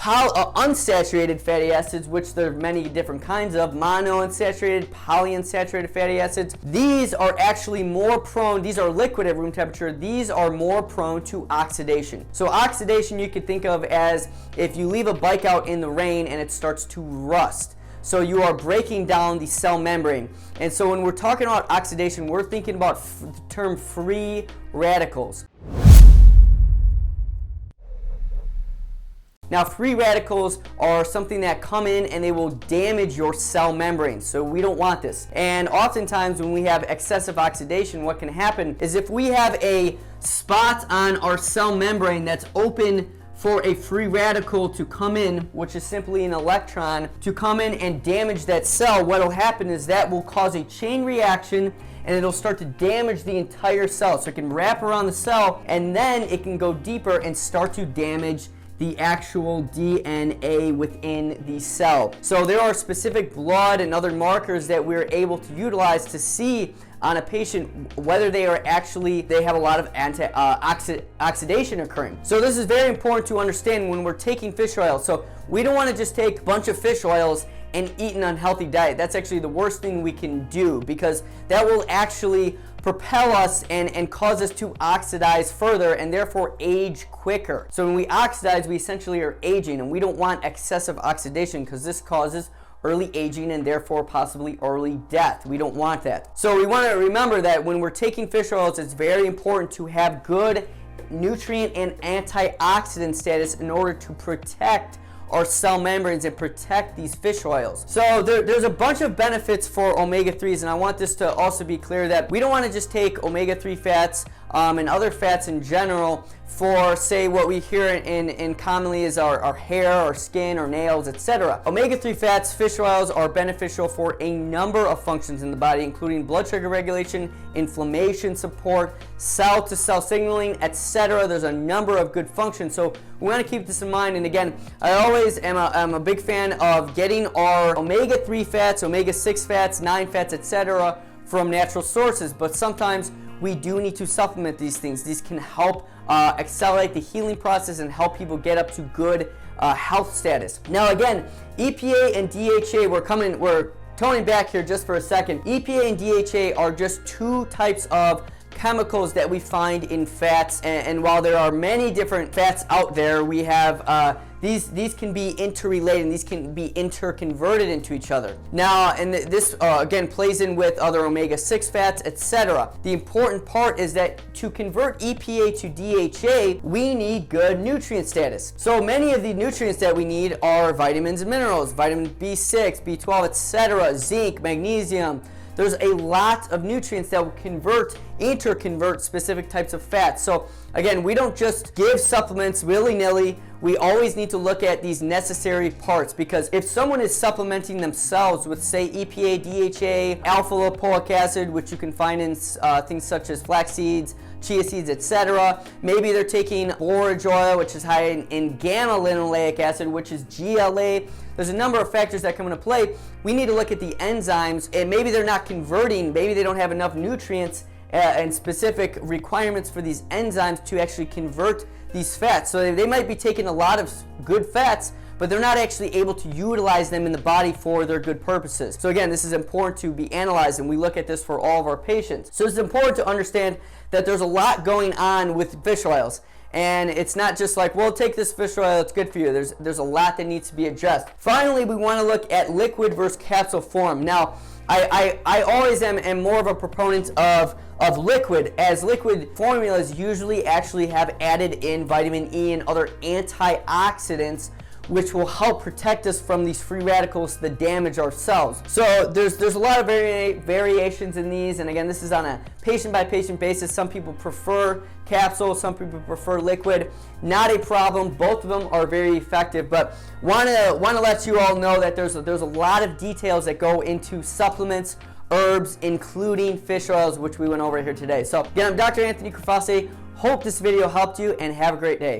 unsaturated fatty acids, which there are many different kinds of, monounsaturated, polyunsaturated fatty acids. These are actually more prone, these are liquid at room temperature, these are more prone to oxidation. So oxidation you could think of as if you leave a bike out in the rain and it starts to rust. So you are breaking down the cell membrane. And so when we're talking about oxidation, we're thinking about the term free radicals. Now, free radicals are something that come in and they will damage your cell membrane, so we don't want this. And oftentimes when we have excessive oxidation, what can happen is if we have a spot on our cell membrane that's open for a free radical to come in, which is simply an electron, to come in and damage that cell, what will happen is that will cause a chain reaction and it'll start to damage the entire cell. So it can wrap around the cell and then it can go deeper and start to damage the actual DNA within the cell. So there are specific blood and other markers that we're able to utilize to see on a patient whether they have a lot of oxidation occurring. So this is very important to understand when we're taking fish oil. So we don't want to just take a bunch of fish oils and eat an unhealthy diet. That's actually the worst thing we can do, because that will actually propel us and cause us to oxidize further and therefore age quicker. So when we oxidize, we essentially are aging, and we don't want excessive oxidation because this causes early aging and therefore possibly early death. We don't want that. So we want to remember that when we're taking fish oils, it's very important to have good nutrient and antioxidant status in order to protect our cell membranes and protect these fish oils. So there's a bunch of benefits for omega-3s, and I want this to also be clear that we don't want to just take omega-3 fats and other fats in general for, say, what we hear in commonly is our hair, our skin, our nails, etc. Omega-3 fats, fish oils, are beneficial for a number of functions in the body, including blood sugar regulation, inflammation support, cell-to-cell signaling, etc. There's a number of good functions, so we want to keep this in mind. And again, I always am a big fan of getting our omega-3 fats, omega-6 fats, 9 fats, etc. from natural sources, but sometimes we do need to supplement these things. These can help accelerate the healing process and help people get up to good health status. Now again, EPA and DHA, we're toning back here just for a second. EPA and DHA are just two types of chemicals that we find in fats, and while there are many different fats out there, we have these can be interrelated, and these can be interconverted into each other. Now, and this again plays in with other omega-6 fats, etc. The important part is that to convert EPA to DHA, we need good nutrient status. So many of the nutrients that we need are vitamins and minerals, vitamin B6, B12, etc., zinc, magnesium. There's a lot of nutrients that will interconvert specific types of fats. So again, we don't just give supplements willy-nilly. We always need to look at these necessary parts, because if someone is supplementing themselves with, say, EPA, DHA, alpha lipoic acid, which you can find in things such as flax seeds, chia seeds, etc. Maybe they're taking borage oil, which is high in gamma-linoleic acid, which is GLA. There's a number of factors that come into play. We need to look at the enzymes, and maybe they're not converting, maybe they don't have enough nutrients and specific requirements for these enzymes to actually convert these fats. So they might be taking a lot of good fats, but they're not actually able to utilize them in the body for their good purposes. So again, this is important to be analyzed, and we look at this for all of our patients. So it's important to understand that there's a lot going on with fish oils. And it's not just like, well, take this fish oil, it's good for you. There's a lot that needs to be addressed. Finally, we want to look at liquid versus capsule form. Now, I always am more of a proponent of liquid, as liquid formulas usually actually have added in vitamin E and other antioxidants, which will help protect us from these free radicals that damage our cells. So there's a lot of variations in these, and again, this is on a patient-by-patient basis. Some people prefer capsules, some people prefer liquid. Not a problem. Both of them are very effective, but want to let you all know that there's a lot of details that go into supplements, herbs, including fish oils, which we went over here today. So again, I'm Dr. Anthony Cofasi. Hope this video helped you, and have a great day.